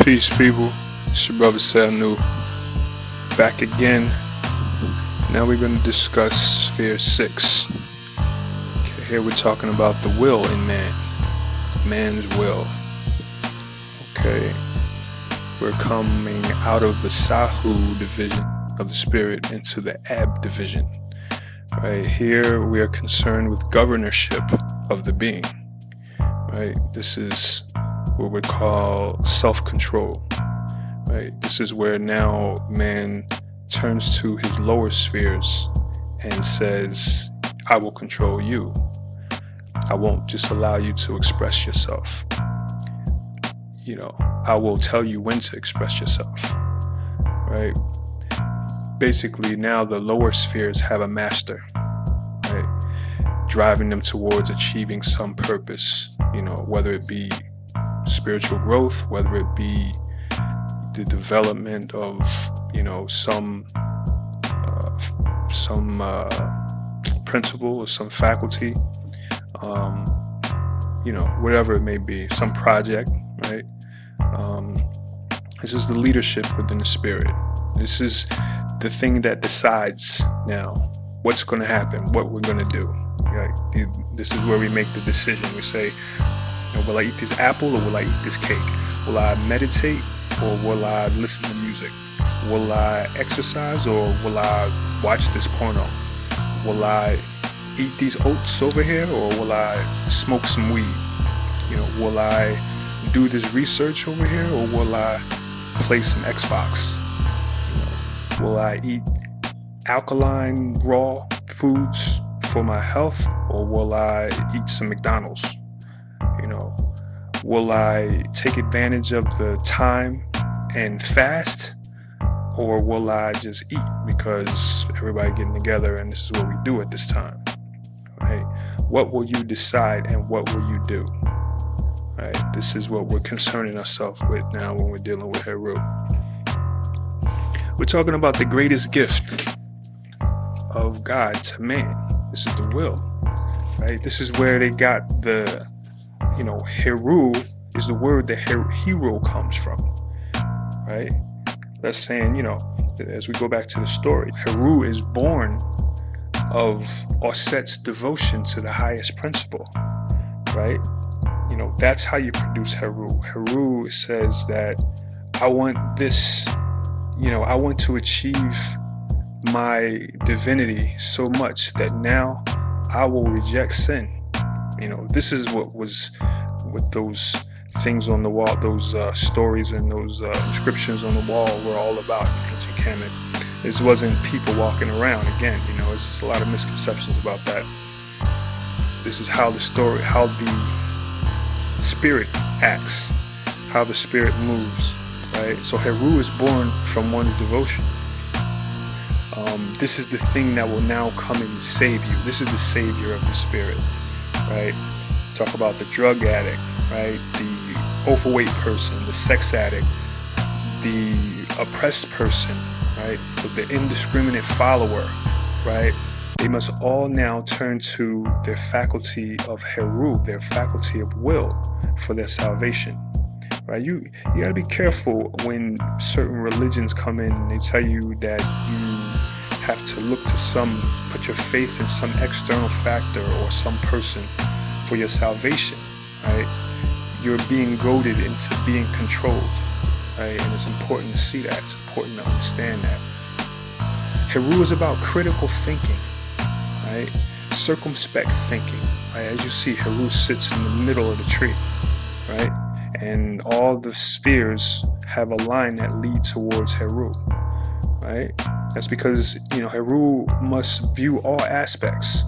Peace, people. It's your brother Sanu, back again. Now we're going to discuss Sphere 6. Okay, here we're talking about the will in man, man's will. Okay, we're coming out of the Sahu division of the spirit into the Ab division. Right here, we are concerned with governorship of the being. Right, this is what we call self-control. Right, this is where now man turns to his lower spheres and says, I will control you. I won't just allow you to express yourself. I will tell you when to express yourself. Right? Basically, now the lower spheres have a master, right? Driving them towards achieving some purpose, whether it be spiritual growth, whether it be the development of, some principle or some faculty, whatever it may be, some project, right? This is the leadership within the spirit. This is the thing that decides now what's going to happen, what we're going to do. Right? This is where we make the decision. We say, will I eat this apple or will I eat this cake? Will I meditate or will I listen to music? Will I exercise or will I watch this porno? Will I eat these oats over here or will I smoke some weed? Will I do this research over here or will I play some Xbox? Will I eat alkaline raw foods for my health or will I eat some McDonald's? Will I take advantage of the time and fast, or will I just eat because everybody getting together and this is what we do at this time? Right? What will you decide and what will you do? Right? This is what we're concerning ourselves with now when we're dealing with Heru. We're talking about the greatest gift of God to man. This is the will. Right? This is where they got the Heru is the word that hero comes from, right? That's saying, as we go back to the story, Heru is born of Auset's devotion to the highest principle, right? That's how you produce Heru. Heru says that I want this, I want to achieve my divinity so much that now I will reject sin. This is what was with those things on the wall, those stories and those inscriptions on the wall were all about in ancient Kemet. This wasn't people walking around. Again, it's just a lot of misconceptions about that. This is how the spirit acts, how the spirit moves, right? So Heru is born from one's devotion. This is the thing that will now come and save you. This is the savior of the spirit, right? Talk about the drug addict, right? The overweight person, the sex addict, the oppressed person, right? The indiscriminate follower, right? They must all now turn to their faculty of Heru, their faculty of will for their salvation, right? You got to be careful when certain religions come in and they tell you that you have to look to put your faith in some external factor or some person for your salvation, right? You're being goaded into being controlled, right? And it's important to see that. It's important to understand that. Heru is about critical thinking, right? Circumspect thinking, right? As you see, Heru sits in the middle of the tree, right? And all the spheres have a line that lead towards Heru, right? That's because, Heru must view all aspects.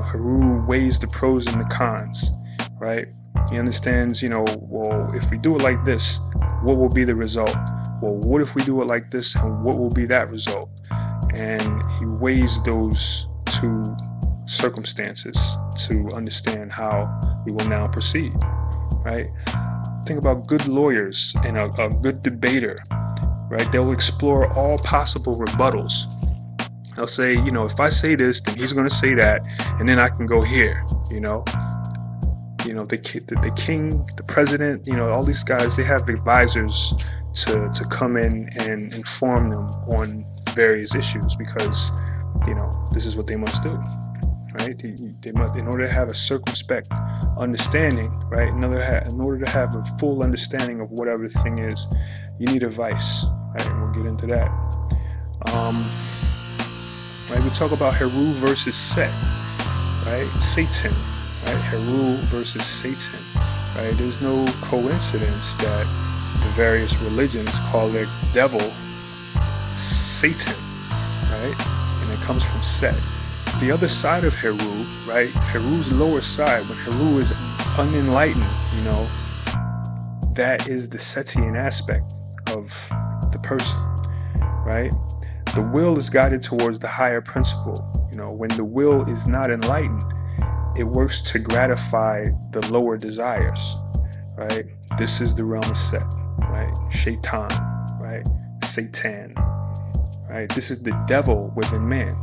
Heru weighs the pros and the cons, right? He understands, well, if we do it like this, what will be the result? Well, what if we do it like this and what will be that result? And he weighs those two circumstances to understand how we will now proceed, right? Think about good lawyers and a good debater, right? They'll explore all possible rebuttals. They'll say, if I say this, then he's going to say that, and then I can go here, the king, the president, all these guys, they have advisors to come in and inform them on various issues, because this is what they must do, right? They must, in order to have a circumspect understanding, right? In order to have a full understanding of whatever the thing is, you need advice, right? And we'll get into that. Right? We talk about Heru versus Set, right? Satan, right? Heru versus Satan, right? There's no coincidence that the various religions call their devil Satan, right? And it comes from Set. The other side of Heru, right? Heru's lower side, when Heru is unenlightened, that is the Setian aspect of the person, right? The will is guided towards the higher principle. When the will is not enlightened, it works to gratify the lower desires, right? This is the realm of Set, right? Shaitan, right? Satan, right? This is the devil within man,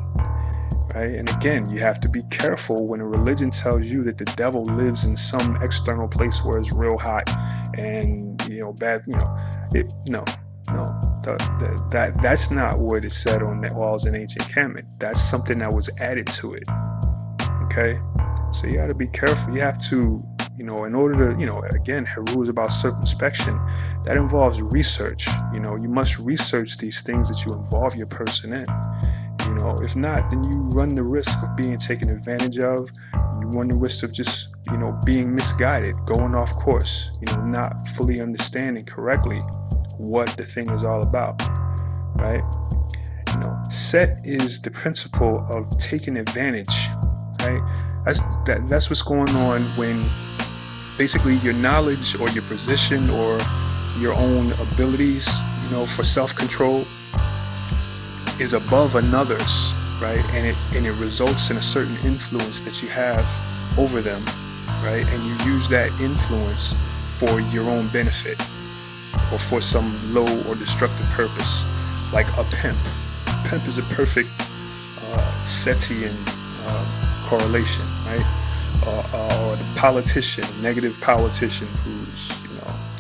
right? And again, you have to be careful when a religion tells you that the devil lives in some external place where it's real hot and bad. That's not what is said on the walls in ancient Kemet. That's something that was added to it. Okay, so you got to be careful. You have to, in order to, again, Heru is about circumspection. That involves research. You must research these things that you involve your person in. If not, then you run the risk of being taken advantage of. You run the risk of just, being misguided, going off course, not fully understanding correctly what the thing is all about, right? Set is the principle of taking advantage, right? That's what's going on when basically your knowledge or your position or your own abilities, for self-control is above another's, right? And it results in a certain influence that you have over them, right? And you use that influence for your own benefit or for some low or destructive purpose, like a pimp. A pimp is a perfect Setian correlation, right? Or the politician, negative politician who's,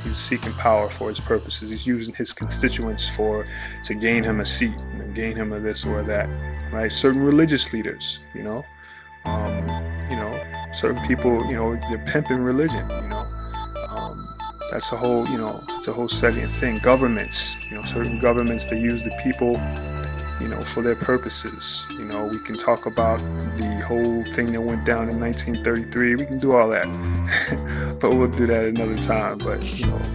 he's seeking power for his purposes. He's using his constituents to gain him a seat and gain him a this or that, right? Certain religious leaders, certain people, they're pimping religion, that's a whole, it's a whole second thing. Governments, certain governments, they use the people, for their purposes. We can talk about the whole thing that went down in 1933. We can do all that, but we'll do that another time. But,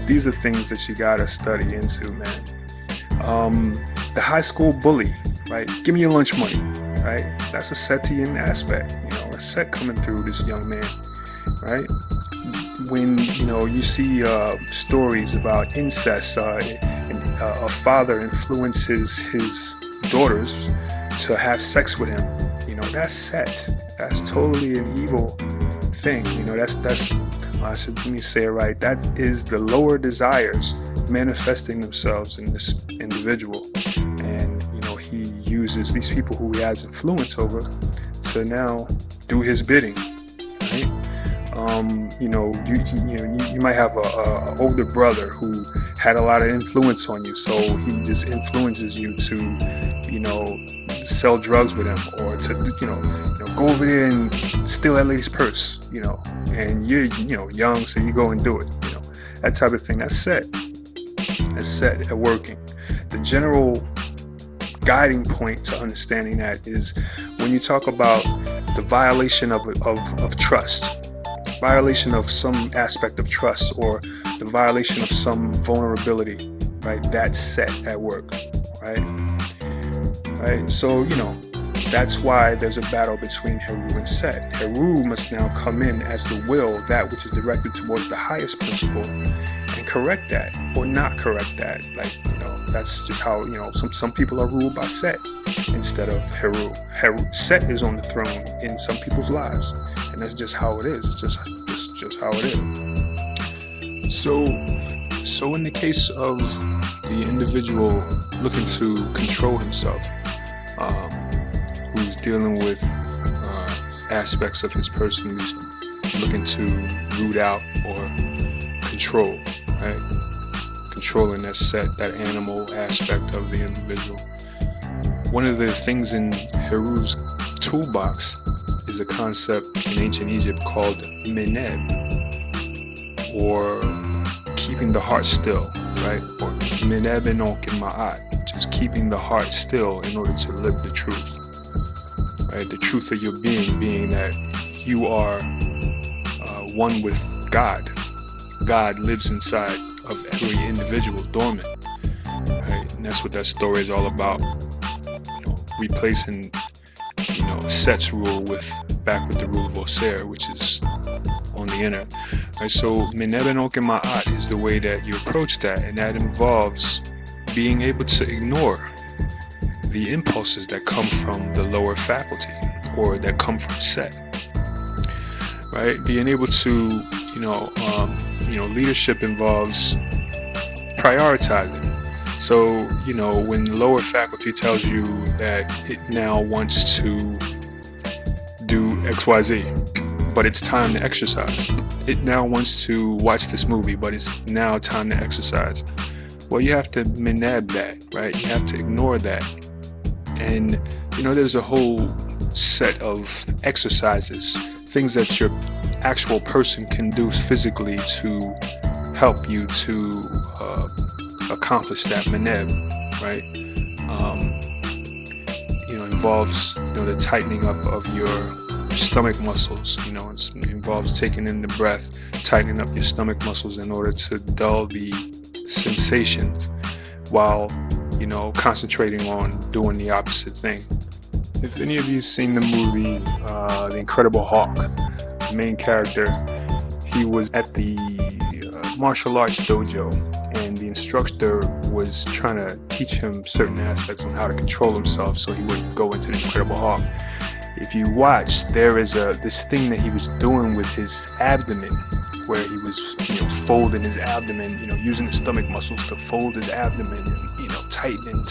these are things that you gotta study into, man. The high school bully, right? Give me your lunch money, right? That's a Setian aspect, a Set coming through this young man, right? When you see stories about incest, and a father influences his daughters to have sex with him, that's Set. That's totally an evil thing. Let me say it right. That is the lower desires manifesting themselves in this individual, and he uses these people who he has influence over to now do his bidding, right? You might have a older brother who had a lot of influence on you, so he just influences you to, sell drugs with him, or to, go over there and steal that lady's purse, and you're, young, so you go and do it, that type of thing. That's Set. That's Set at working. The general guiding point to understanding that is when you talk about the violation of trust, violation of some aspect of trust, or the violation of some vulnerability, right? That's Set at work, right? So, that's why there's a battle between Heru and Set. Heru must now come in as the will, that which is directed towards the highest principle, and correct that, or not correct that. That's just how, some people are ruled by Set instead of Heru. Set is on the throne in some people's lives, and that's just how it is. It's just how it is. So in the case of the individual looking to control himself, who's dealing with aspects of his person looking to root out or control, right? Controlling that animal aspect of the individual. One of the things in Heru's toolbox is a concept in ancient Egypt called meneb, or keeping the heart still, right? Or meneb enok ma'at, which is keeping the heart still in order to live the truth, right? The truth of your being that you are one with God. God lives inside of every individual dormant, right? And that's what that story is all about. Replacing, Set's rule back with the rule of Ausar, which is on the inner. Right? So meneb enok ma'at is the way that you approach that, and that involves being able to ignore the impulses that come from the lower faculty or that come from Set. Right? Being able to, leadership involves prioritizing. So, when the lower faculty tells you that it now wants to do XYZ, but it's time to exercise. It now wants to watch this movie, but it's now time to exercise. Well, you have to menab that, right? You have to ignore that. And, there's a whole set of exercises, things that your actual person can do physically to help you to accomplish that meneb, right? Involves the tightening up of your stomach muscles. It involves taking in the breath, tightening up your stomach muscles in order to dull the sensations while concentrating on doing the opposite thing. If any of you seen the movie The Incredible Hulk, the main character, he was at the martial arts dojo, and the instructor was trying to teach him certain aspects on how to control himself so he wouldn't go into the Incredible Hulk. If you watch, there is this thing that he was doing with his abdomen, where he was folding his abdomen, using his stomach muscles to fold his abdomen and tightening,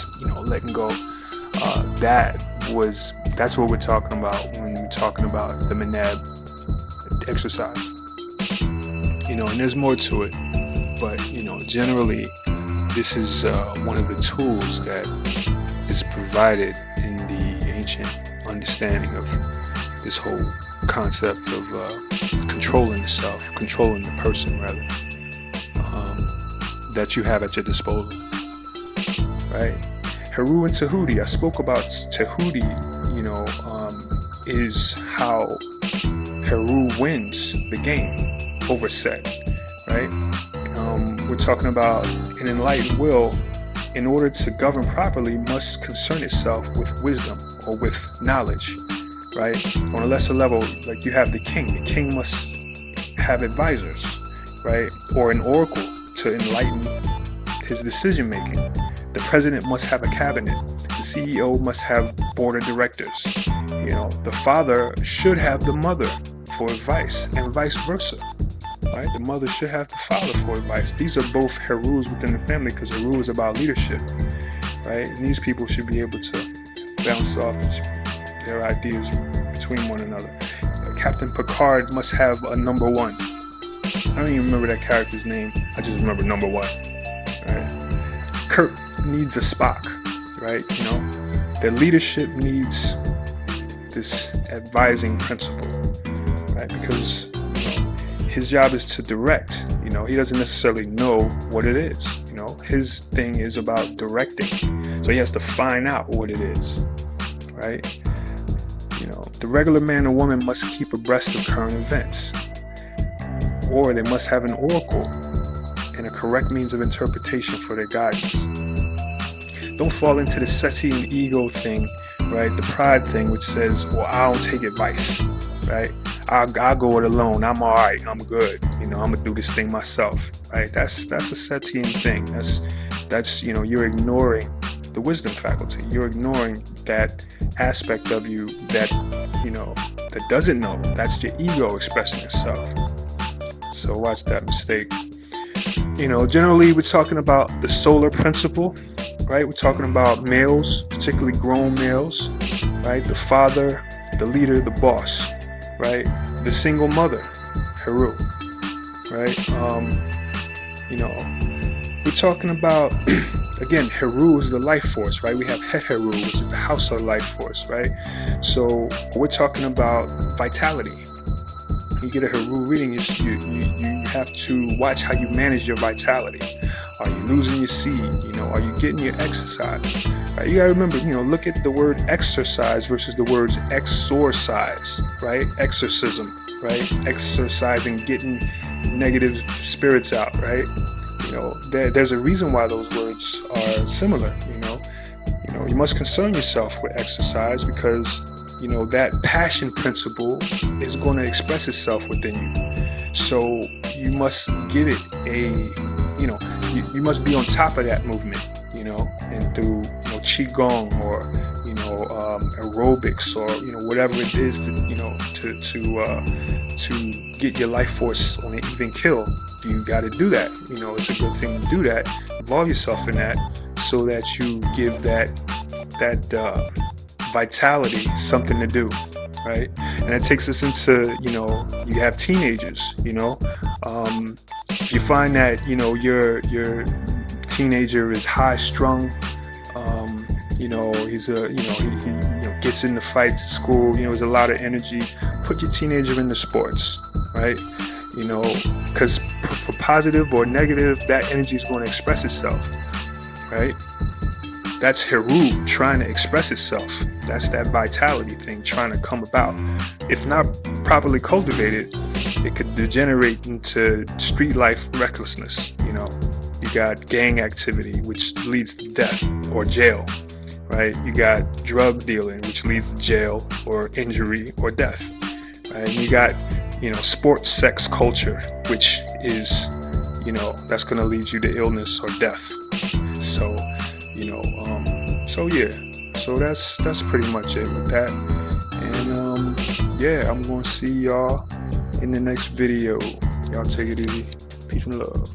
letting go. That's what we're talking about when we're talking about the menab exercise. And there's more to it, but generally this is one of the tools that is provided in the ancient understanding of this whole concept of controlling the self, controlling the person rather, that you have at your disposal, right? Heru and Tehuti, I spoke about Tehuti, is how Heru wins the game over Set, right? We're talking about an enlightened will, in order to govern properly, must concern itself with wisdom or with knowledge, right? On a lesser level, like you have the king must have advisors, right? Or an oracle to enlighten his decision making. The president must have a cabinet. The CEO must have board of directors. The father should have the mother for advice, and vice versa. Right? The mother should have the father for advice. These are both Herus within the family, because Heru is about leadership, right? And these people should be able to bounce off their ideas between one another. Captain Picard must have a number one. I don't even remember that character's name. I just remember number one. Right? Kirk needs a Spock, right? Their leadership needs this advising principle, right? Because his job is to direct. He doesn't necessarily know what it is. His thing is about directing, so he has to find out what it is, right? The regular man or woman must keep abreast of current events, or they must have an oracle and a correct means of interpretation for their guidance. Don't fall into the Seti and ego thing, right? The pride thing, which says, well, I don't take advice, right? I'll go it alone. I'm all right. I'm good. I'm gonna do this thing myself, right? That's a Setian thing. That's you're ignoring the wisdom faculty. You're ignoring that aspect of you that that doesn't know. That's your ego expressing itself. So watch that mistake. Generally we're talking about the solar principle, right? We're talking about males, particularly grown males, right? The father, the leader, the boss, right? The single mother, Heru, right? You know, we're talking about, again, Heru is the life force, right? We have Heru, which is the house of life force, right? So we're talking about vitality. You get a Heru reading, you have to watch how you manage your vitality. Are you losing your seed? You know, are you getting your exercise? Right? You gotta remember, you know, look at the word exercise versus the words exorcise, right? Exorcism, right? Exercising, getting negative spirits out, right? You know, there's a reason why those words are similar. You know, you must concern yourself with exercise because, you know, that passion principle is going to express itself within you. So you must give it a, you know, you must be on top of that movement, you know, and through, you know, qigong or, you know, aerobics or, you know, whatever it is to, you know, to get your life force on an even kill. You got to do that. You know, it's a good thing to do that. Involve yourself in that so that you give that vitality something to do, right? And that takes us into, you know, you have teenagers, you know, if you find that, you know, your teenager is high strung, you know, he's a, you know, he you know, gets into fights at school, you know, there's a lot of energy, put your teenager into sports, right? You know, because for positive or negative, that energy is going to express itself, right? That's Heru trying to express itself. That's that vitality thing trying to come about. If not properly cultivated, it could degenerate into street life recklessness. You know, you got gang activity, which leads to death or jail, right? You got drug dealing, which leads to jail or injury or death, right? And you got, you know, sports sex culture, which is, you know, that's going to lead you to illness or death. So, you know, so yeah, so that's pretty much it with that. And yeah, I'm going to see y'all in the next video. Y'all take it easy. Peace and love.